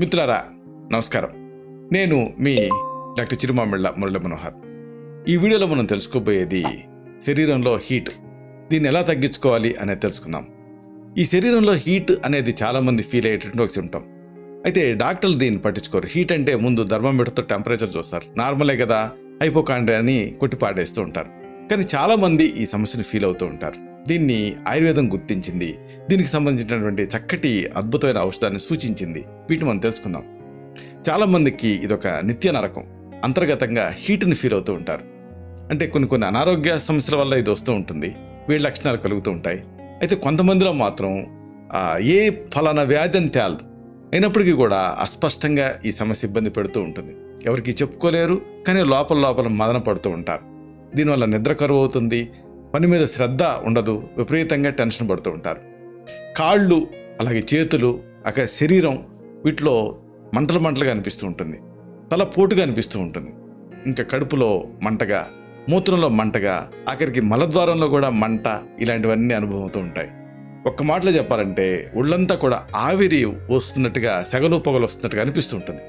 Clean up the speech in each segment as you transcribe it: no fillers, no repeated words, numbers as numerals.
మిత్రులారా నమస్కారం. నేను మీ డాక్టర్ చిరుమామిళ్ళ మురళీ మనోహర్. ఈ వీడియోలో మనం తెలుసుకోబోయేది శరీరంలో హీట్, దీన్ని ఎలా తగ్గించుకోవాలి అనేది తెలుసుకుందాం. ఈ శరీరంలో హీట్ అనేది చాలామంది ఫీల్ అయ్యేటటువంటి ఒక సిమ్టమ్. అయితే డాక్టర్లు దీన్ని పట్టించుకోరు. హీట్ అంటే ముందు థర్మామీటర్తో టెంపరేచర్ చూస్తారు, నార్మలే కదా, హైపోకాండ్రియా అని కొట్టి పాడేస్తూ ఉంటారు. కానీ చాలామంది ఈ సమస్యను ఫీల్ అవుతూ ఉంటారు. దీన్ని ఆయుర్వేదం గుర్తించింది, దీనికి సంబంధించినటువంటి చక్కటి అద్భుతమైన ఔషధాన్ని సూచించింది. వీటిని మనం తెలుసుకుందాం. చాలామందికి ఇదొక నిత్య నరకం. అంతర్గతంగా హీట్ని ఫీల్ అవుతూ ఉంటారు. అంటే కొన్ని అనారోగ్య సమస్యల వల్ల ఇది వస్తూ ఉంటుంది, వేడి లక్షణాలు కలుగుతూ ఉంటాయి. అయితే కొంతమందిలో మాత్రం ఏ ఫలానా వ్యాధి అని తేలదు, అయినప్పటికీ కూడా అస్పష్టంగా ఈ సమస్య ఇబ్బంది పెడుతూ ఉంటుంది. ఎవరికి చెప్పుకోలేరు, కానీ లోపల మదన పడుతూ ఉంటారు. దీనివల్ల నిద్ర కరువు అవుతుంది, పని మీద శ్రద్ధ ఉండదు, విపరీతంగా టెన్షన్ పడుతూ ఉంటారు. కాళ్ళు, అలాగే చేతులు, అలాగే శరీరం, వీటిలో మంటలుగా అనిపిస్తూ ఉంటుంది. తల పోటుగా అనిపిస్తూ ఉంటుంది. ఇంకా కడుపులో మంటగా, మూత్రంలో మంటగా, ఆఖరికి మలద్వారంలో కూడా మంట, ఇలాంటివన్నీ అనుభవం అవుతూ ఉంటాయి. ఒక్క మాటలో చెప్పాలంటే ఒళ్ళంతా కూడా ఆవిరి వస్తున్నట్టుగా, సెగలు పొగలు వస్తున్నట్టుగా అనిపిస్తూ ఉంటుంది.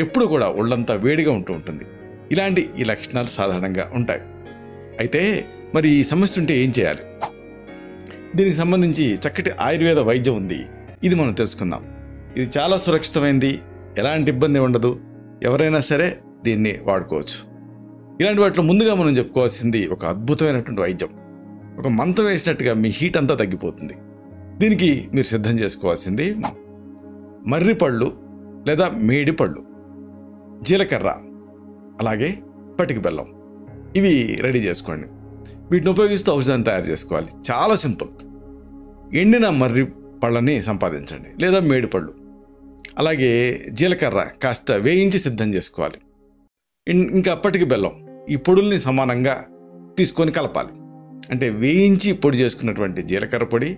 ఎప్పుడు కూడా ఒళ్ళంతా వేడిగా ఉంటూ ఉంటుంది. ఈ లక్షణాలు సాధారణంగా ఉంటాయి. అయితే మరి ఈ సమస్య ఉంటే ఏం చేయాలి? దీనికి సంబంధించి చక్కటి ఆయుర్వేద వైద్యం ఉంది, ఇది మనం తెలుసుకుందాం. ఇది చాలా సురక్షితమైంది, ఎలాంటి ఇబ్బంది ఉండదు, ఎవరైనా సరే దీన్ని వాడుకోవచ్చు. ఇలాంటి వాటిలో ముందుగా మనం చెప్పుకోవాల్సింది ఒక అద్భుతమైనటువంటి వైద్యం. ఒక మంత్రం వేసినట్టుగా మీ హీట్ అంతా తగ్గిపోతుంది. దీనికి మీరు సిద్ధం చేసుకోవాల్సింది మర్రి పళ్ళు లేదా మేడి పళ్ళు, జీలకర్ర, అలాగే పటిక బెల్లం. ఇవి రెడీ చేసుకోండి. వీటిని ఉపయోగిస్తూ ఔషధాన్ని తయారు చేసుకోవాలి. చాలా సింపుల్. ఎండిన మర్రి పళ్ళని సంపాదించండి, లేదా మేడి పళ్ళు, అలాగే జీలకర్ర కాస్త వేయించి సిద్ధం చేసుకోవాలి. ఇంకా పటిక బెల్లం, ఈ పొడుల్ని సమానంగా తీసుకొని కలపాలి. అంటే వేయించి పొడి చేసుకున్నటువంటి జీలకర్ర పొడి,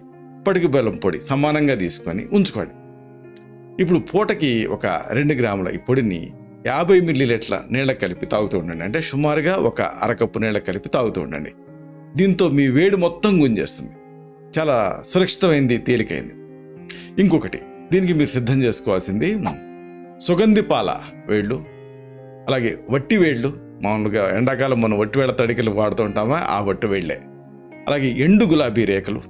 పటిక బెల్లం పొడి సమానంగా తీసుకొని ఉంచుకోండి. ఇప్పుడు పూటకి ఒక 2 గ్రాముల ఈ పొడిని 50 మిల్లీలీటర్ల నీళ్ళ కలిపి తాగుతూ ఉండండి. అంటే సుమారుగా ఒక అరకప్పు నీళ్ళ కలిపి తాగుతూ ఉండండి. దీంతో మీ వేడి మొత్తం గుంజేస్తుంది. చాలా సురక్షితమైంది, తేలికైంది. ఇంకొకటి, దీనికి మీరు సిద్ధం చేసుకోవాల్సింది సుగంధి పాల వేళ్ళు, అలాగే వట్టి వేళ్ళు. మామూలుగా ఎండాకాలం మనం వట్టి వేళ్ళ తడికలు వాడుతూ ఉంటామా, ఆ వట్టి వేళ్ళే. అలాగే ఎండు గులాబీ రేఖలు,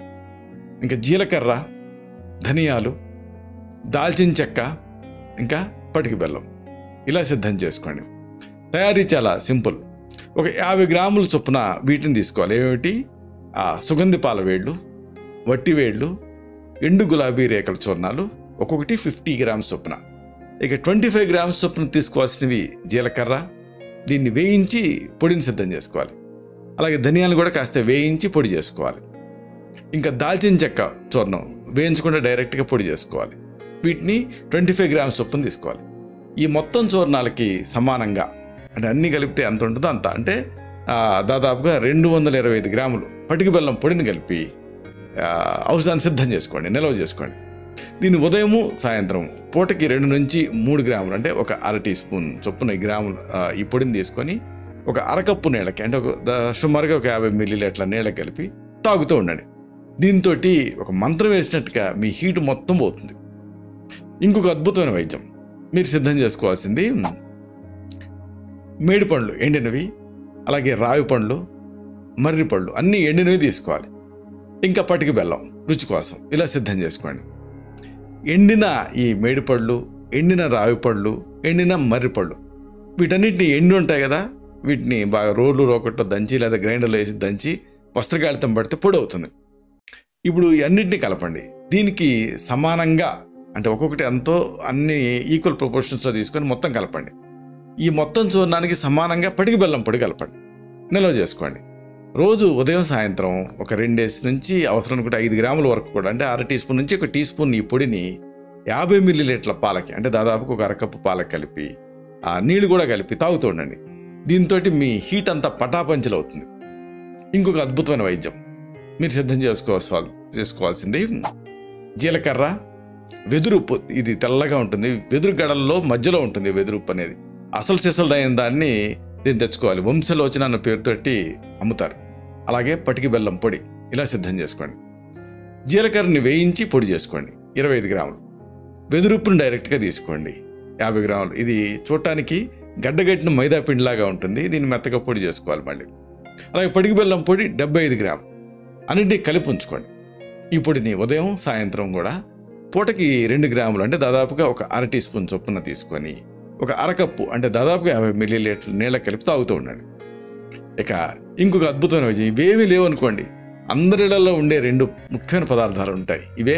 ఇంకా జీలకర్ర, ధనియాలు, దాల్చిన చెక్క, ఇంకా పటిక బెల్లం. ఇలా సిద్ధం చేసుకోండి. తయారీ చాలా సింపుల్. ఒక 50 గ్రాముల చొప్పున వీటిని తీసుకోవాలి. ఏమిటి? సుగంధి పాల వేళ్ళు, వట్టి వేళ్ళు, ఎండు గులాబీ రేఖల చూర్ణాలు, ఒక్కొక్కటి 50 గ్రామ్స్ చొప్పున. ఇక 25 గ్రామ్స్ చొప్పున తీసుకోవాల్సినవి జీలకర్ర, దీన్ని వేయించి పొడిని సిద్ధం చేసుకోవాలి. అలాగే ధనియాలు కూడా కాస్త వేయించి పొడి చేసుకోవాలి. ఇంకా దాల్చిన చెక్క చూర్ణం వేయించకుండా డైరెక్ట్గా పొడి చేసుకోవాలి. వీటిని 25 గ్రామ్స్ చొప్పున తీసుకోవాలి. ఈ మొత్తం చూర్ణాలకి సమానంగా, అంటే అన్నీ కలిపితే ఎంత ఉంటుందో అంత, అంటే దాదాపుగా 225 గ్రాములు పటిక బెల్లం పొడిని కలిపి ఔషధాన్ని సిద్ధం చేసుకోండి, నిల్వ చేసుకోండి. దీన్ని ఉదయము సాయంత్రం పూటకి 2 నుంచి 3 గ్రాములు, అంటే ఒక అర టీ స్పూన్ చొప్పున ఈ గ్రాములు ఈ పొడిని తీసుకొని ఒక అరకప్పు నీళ్ళకి, అంటే సుమారుగా ఒక 50 మిల్లీలీటర్ల నీళ్ళకి కలిపి తాగుతూ ఉండండి. దీంతో ఒక మంత్రం వేసినట్టుగా మీ హీట్ మొత్తం పోతుంది. ఇంకొక అద్భుతమైన వైద్యం మీరు సిద్ధం చేసుకోవాల్సింది మేడి పండ్లు ఎండినవి, అలాగే రావి పండ్లు, మర్రి పళ్ళు అన్నీ ఎండినవి తీసుకోవాలి. ఇంకా పటిక బెల్లం రుచి కోసం ఇలా సిద్ధం చేసుకోండి. ఎండిన ఈ మేడి పళ్ళు, ఎండిన రావి పళ్ళు, ఎండిన మర్రి పళ్ళు, వీటన్నిటిని ఎండి ఉంటాయి కదా, వీటిని బాగా రోకట్లో దంచి లేదా గ్రైండర్లో వేసి దంచి వస్త్రకాళితం పడితే పొడి అవుతుంది. ఇప్పుడు అన్నింటినీ కలపండి. దీనికి సమానంగా, అంటే ఒక్కొక్కటి ఎంతో అన్ని ఈక్వల్ ప్రపోర్షన్స్లో తీసుకొని మొత్తం కలపండి. ఈ మొత్తం చూర్ణానికి సమానంగా పటిక బెల్లం పొడి కలపండి, నిల్వ చేసుకోండి. రోజు ఉదయం సాయంత్రం ఒక 2 నుంచి అవసరం అనుకుంటే 5 గ్రాముల వరకు కూడా, అంటే అర టీ స్పూన్ నుంచి 1 టీ స్పూన్ ఈ పొడిని 50 మిల్లీలీటర్ల పాలకి, అంటే దాదాపుగా ఒక అరకప్పు పాలకి కలిపి నీళ్ళు కూడా కలిపి తాగుతూ ఉండండి. దీంతో మీ హీట్ అంతా పటాపంచలవుతుంది. ఇంకొక అద్భుతమైన వైద్యం మీరు సిద్ధం చేసుకోవాల్సింది జీలకర్ర, వెదురుప్పు. ఇది తెల్లగా ఉంటుంది, వెదురు గడల్లో మధ్యలో ఉంటుంది వెదురుప్పు అనేది. అసలు సిసలదైన దాన్ని దీన్ని తెచ్చుకోవాలి. వంశలోచన అన్న పేరుతోటి అమ్ముతారు. అలాగే పటిక బెల్లం పొడి ఇలా సిద్ధం చేసుకోండి. జీలకర్రని వేయించి పొడి చేసుకోండి 25 గ్రాములు. వెదురుప్పును డైరెక్ట్గా తీసుకోండి 50 గ్రాములు. ఇది చూడటానికి గడ్డగట్టిన మైదా పిండిలాగా ఉంటుంది. దీన్ని మెత్తగా పొడి చేసుకోవాలి మళ్ళీ. అలాగే పడికి బెల్లం పొడి 75 గ్రాములు అన్నింటినీ కలిపి ఉంచుకోండి. ఈ పొడిని ఉదయం సాయంత్రం కూడా పూటకి 2 గ్రాములు అంటే దాదాపుగా ఒక అర టీ స్పూన్ చొప్పున తీసుకొని ఒక అరకప్పు అంటే దాదాపుగా 50 మిల్లీలీటర్ల నీళ్ళ కలిపి తాగుతూ ఉండండి. ఇక ఇంకొక అద్భుతమైన విషయం, ఇవేమీ లేవనుకోండి, అందరిలో ఉండే 2 ముఖ్యమైన పదార్థాలు ఉంటాయి. ఇవే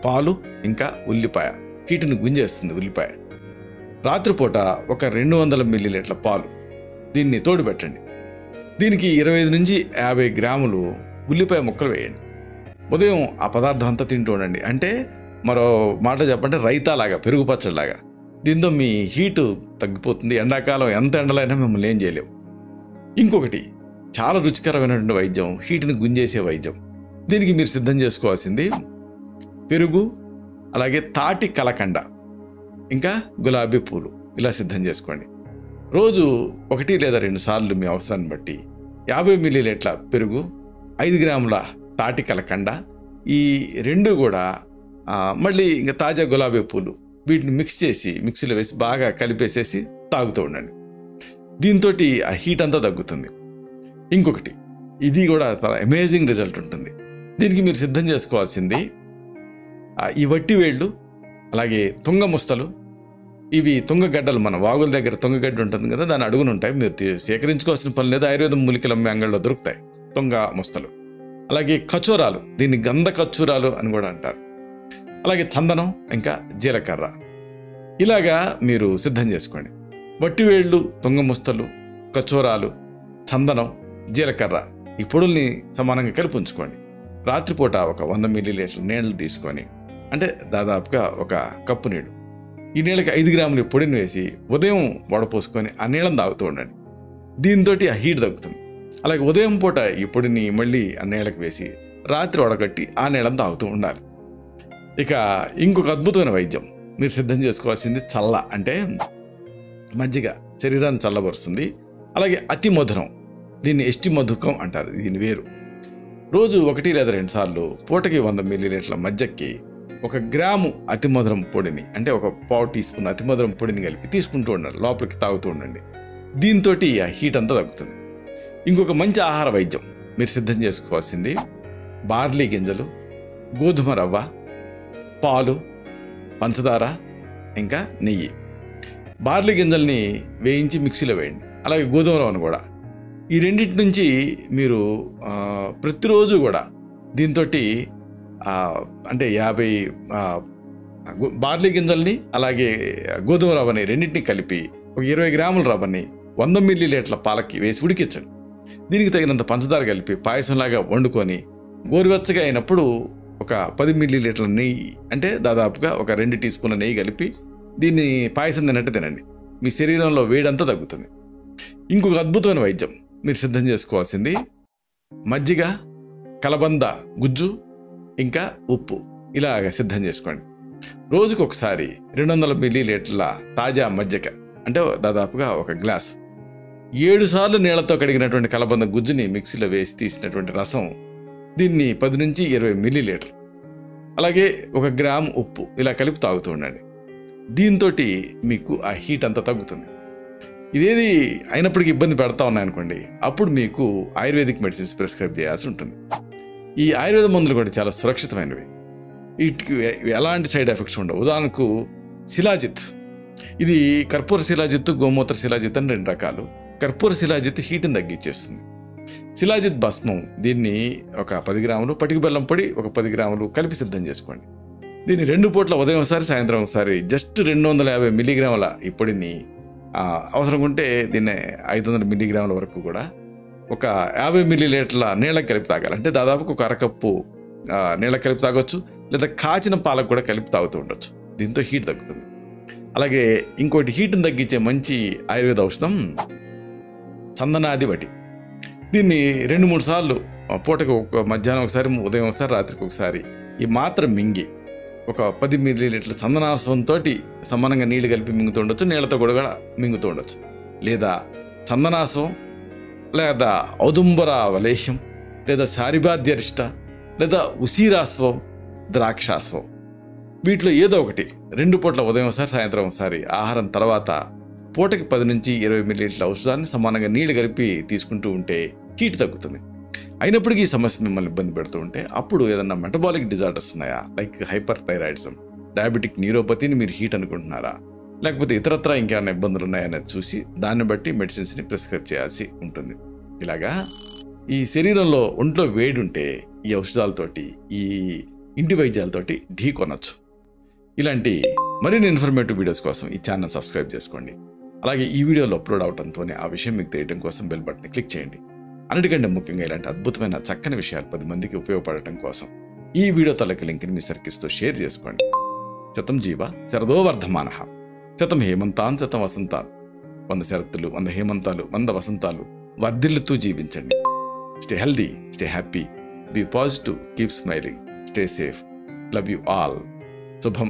పాలు ఇంకా ఉల్లిపాయ. హీటును గుంజేస్తుంది ఉల్లిపాయ. రాత్రిపూట ఒక 200 మిల్లీలీటర్ల పాలు దీన్ని తోడు పెట్టండి. దీనికి 25 నుంచి 50 గ్రాములు ఉల్లిపాయ ముక్కలు వేయండి. ఉదయం ఆ పదార్థం అంతా తింటూ ఉండండి. అంటే మరో మాట చెప్పంటే రైతాలాగా, పెరుగు పచ్చడిలాగా. దీంతో మీ హీటు తగ్గిపోతుంది. ఎండాకాలం ఎంత ఎండలైనా మిమ్మల్ని ఏం చేయలేవు. ఇంకొకటి చాలా రుచికరమైనటువంటి వైద్యం, హీటుని గుంజేసే వైద్యం. దీనికి మీరు సిద్ధం చేసుకోవాల్సింది పెరుగు, అలాగే తాటి కలకండ, ఇంకా గులాబీ పూలు. ఇలా సిద్ధం చేసుకోండి. రోజు 1 లేదా 2 సార్లు మీ అవసరాన్ని బట్టి 50 మిల్లీలీటర్ల పెరుగు, 5 గ్రాముల తాటి కలకండ, ఈ 2 కూడా మళ్ళీ ఇంకా తాజా గులాబీ పూలు, వీటిని మిక్స్ చేసి మిక్సీలో వేసి బాగా కలిపేసేసి తాగుతూ ఉండండి. దీంతో ఆ హీట్ అంతా తగ్గుతుంది. ఇంకొకటి, ఇది కూడా చాలా అమేజింగ్ రిజల్ట్ ఉంటుంది. దీనికి మీరు సిద్ధం చేసుకోవాల్సింది ఈ వట్టివేళ్ళు, అలాగే తుంగ ముస్తలు. ఇవి తుంగగడ్డలు, మన వాగుల దగ్గర తుంగగడ్డ ఉంటుంది కదా, దాని అడుగున ఉంటాయి. మీరు సేకరించుకోవాల్సిన పని లేదు, ఆయుర్వేదం మూలికల అంగళ్ళలో దొరుకుతాయి తుంగ ముస్తలు. అలాగే ఖర్జూరాలు, దీన్ని గంధ ఖర్జూరాలు అని కూడా అంటారు. అలాగే చందనం, ఇంకా జీలకర్ర. ఇలాగా మీరు సిద్ధం చేసుకోండి. వట్టివేళ్ళు, తుంగ ముస్తలు, ఖర్జూరాలు, చందనం, జీలకర్ర, ఈ పొడుల్ని సమానంగా కలిపి ఉంచుకోండి. రాత్రిపూట ఒక 100 మిల్లీలీటర్ల నీళ్ళు తీసుకొని, అంటే దాదాపుగా ఒక కప్పు నీళ్ళు, ఈ నీళ్ళకి 5 గ్రాముల పొడిని వేసి ఉదయం వడపోసుకొని ఆ నీళ్ళని తాగుతూ ఉండండి. దీంతో ఆ హీట్ తగ్గుతుంది. అలాగే ఉదయం పూట ఈ పొడిని మళ్ళీ ఆ నీళ్ళకి వేసి రాత్రి వడగట్టి ఆ నీళ్ళని తాగుతూ ఉండాలి. ఇక ఇంకొక అద్భుతమైన వైద్యం మీరు సిద్ధం చేసుకోవాల్సింది చల్ల, అంటే మజ్జిగ శరీరాన్ని చల్లబరుస్తుంది. అలాగే అతి మధురం, దీన్ని ఎస్టి మధుకం అంటారు. దీని వేరు. రోజు 1 లేదా 2 సార్లు పూటకి 100 మిల్లీలీటర్ల మజ్జిగకి 1 గ్రాము అతి మధురం పొడిని, అంటే ఒక పావు టీ స్పూన్ అతి మధురం పొడిని కలిపి తీసుకుంటూ ఉండాలి, లోపలికి తాగుతూ ఉండండి. దీంతో ఆ హీట్ అంతా తగ్గుతుంది. ఇంకొక మంచి ఆహార వైద్యం మీరు సిద్ధం చేసుకోవాల్సింది బార్లీ గింజలు, గోధుమ రవ్వ, పాలు, పంచదార, ఇంకా నెయ్యి. బార్లీ గింజల్ని వేయించి మిక్సీలో వేయండి. అలాగే గోధుమ రవ్వను కూడా. ఈ రెండింటి నుంచి మీరు ప్రతిరోజు కూడా దీంతో అంటే 50 బార్లీ గింజల్ని అలాగే గోధుమ రవ్వని రెండింటిని కలిపి ఒక 20 గ్రాముల రవ్వని 100 మిల్లీలీటర్ల పాలకి వేసి ఉడికించండి. దీనికి తగినంత పంచదార కలిపి పాయసంలాగా వండుకొని గోరువెచ్చగా అయినప్పుడు ఒక 10 మిల్లీలీటర్ల నెయ్యి, అంటే దాదాపుగా ఒక 2 టీ స్పూన్ల నెయ్యి కలిపి దీన్ని పాయసం తిన్నట్టు తినండి. మీ శరీరంలో వేడంతా తగ్గుతుంది. ఇంకొక అద్భుతమైన వైద్యం మీరు సిద్ధం చేసుకోవాల్సింది మజ్జిగ, కలబంద గుజ్జు, ఇంకా ఉప్పు. ఇలాగ సిద్ధం చేసుకోండి. రోజుకు ఒకసారి 200 మిల్లీలీటర్ల తాజా మజ్జిగ, అంటే దాదాపుగా ఒక గ్లాస్, 7 సార్లు నీళ్లతో కడిగినటువంటి కలబంద గుజ్జుని మిక్సీలో వేసి తీసినటువంటి రసం, దీన్ని 10 నుంచి 20 మిల్లీలీటర్, అలాగే 1 గ్రాము ఉప్పు, ఇలా కలిపి తాగుతూ ఉండండి. దీంతో మీకు ఆ హీట్ అంతా తగ్గుతుంది. ఇదేది అయినప్పటికీ ఇబ్బంది పెడతా ఉన్నాయనుకోండి, అప్పుడు మీకు ఆయుర్వేదిక్ మెడిసిన్స్ ప్రిస్క్రైబ్ చేయాల్సి ఉంటుంది. ఈ ఆయుర్వేద మందులు కూడా చాలా సురక్షితమైనవి. వీటికి ఎలాంటి సైడ్ ఎఫెక్ట్స్ ఉండవు. ఉదాహరణకు శిలాజిత్, ఇది కర్పూర శిలాజిత్తు, గోమూత్ర శిలాజిత్ అని 2 రకాలు. కర్పూర శిలాజిత్ హీట్ని తగ్గించేస్తుంది. శిలాజిత్ భస్మం, దీన్ని ఒక 10 గ్రాములు, పటిక బెల్లం పొడి ఒక 10 గ్రాములు కలిపి సిద్ధం చేసుకోండి. దీన్ని 2 పూట్ల ఉదయం ఒకసారి సాయంత్రం ఒకసారి జస్ట్ 250 మిల్లీగ్రాముల ఈ పొడిని అవసరం ఉంటే దీన్ని 500 మిల్లీగ్రాముల వరకు కూడా ఒక 50 మిల్లీలీటర్ల నీళ్ళకి కలిపి తాగాలి. అంటే దాదాపుగా ఒక అరకప్పు నీళ్ళకి కలిపి తాగొచ్చు, లేదా కాచిన పాలకు కూడా కలిపి తాగుతూ ఉండొచ్చు. దీంతో హీట్ తగ్గుతుంది. అలాగే ఇంకోటి హీట్ని తగ్గించే మంచి ఆయుర్వేద ఔషధం చందనాది వటి. దీన్ని 2-3 సార్లు పూటకు, ఒక మధ్యాహ్నం ఒకసారి, ఉదయం ఒకసారి, రాత్రికి ఒకసారి ఈ మాత్ర మింగి ఒక 10 మిల్లీలీటర్ల చందనాశ్వంతో సమానంగా నీళ్లు కలిపి మింగుతూ ఉండొచ్చు, నీళ్లతో కూడా మింగుతూ ఉండొచ్చు. లేదా చందనాశ్వం, లేదా ఔదుంబర వలేహ్యం, లేదా శారిబాధ్యరిష్ట, లేదా ఉసిరాశ్వం, ద్రాక్షాశ్వం. వీటిలో ఏదో ఒకటి 2 పూట్ల ఉదయం ఒకసారి సాయంత్రం ఒకసారి ఆహారం తర్వాత పూటకి 10 నుంచి 20 మిల్లీలీటర్ల ఔషధాన్ని సమానంగా నీళ్లు కలిపి తీసుకుంటూ ఉంటే హీట్ తగ్గుతుంది. అయినప్పటికీ ఈ సమస్య మిమ్మల్ని ఇబ్బంది పెడుతూ ఉంటే అప్పుడు ఏదన్నా మెటబాలిక్ డిజార్డర్స్ ఉన్నాయా, లైక్ హైపర్ థైరాయిడిజం, డయాబెటిక్ న్యూరోపతిని మీరు హీట్ అనుకుంటున్నారా, లేకపోతే ఇతరత్రా ఇంకేమైనా ఇబ్బందులు ఉన్నాయనేది చూసి దాన్ని బట్టి మెడిసిన్స్ని ప్రిస్క్రైబ్ చేయాల్సి ఉంటుంది. ఇలాగా ఈ శరీరంలో ఒంట్లో వేడి ఉంటే ఈ ఔషధాలతోటి ఈ ఇంటి వైద్యాలతోటి ఢీ కొనొచ్చు. ఇలాంటి మరిన్ని ఇన్ఫర్మేటివ్ వీడియోస్ కోసం ఈ ఛానల్ సబ్స్క్రైబ్ చేసుకోండి. అలాగే ఈ వీడియోలో అప్లోడ్ అవడంతోనే ఆ విషయం మీకు తెలియడం కోసం బెల్ బటన్ క్లిక్ చేయండి. అన్నిటికంటే ముఖ్యంగా ఇలాంటి అద్భుతమైన చక్కని విషయాలు 10 మందికి ఉపయోగపడటం కోసం ఈ వీడియో తలకి లింక్ని మీ సర్కిల్స్తో షేర్ చేసుకోండి. శతం జీవ శరదో వర్ధమానః, శతం హేమంతాన్ శతం వసంతాన్. 100 శరత్తులు, 100 హేమంతాలు, 100 వసంతాలు వర్ధిల్లుతూ జీవించండి. Stay healthy, stay happy, be positive, keep smiling, stay safe. Love you all. శుభం.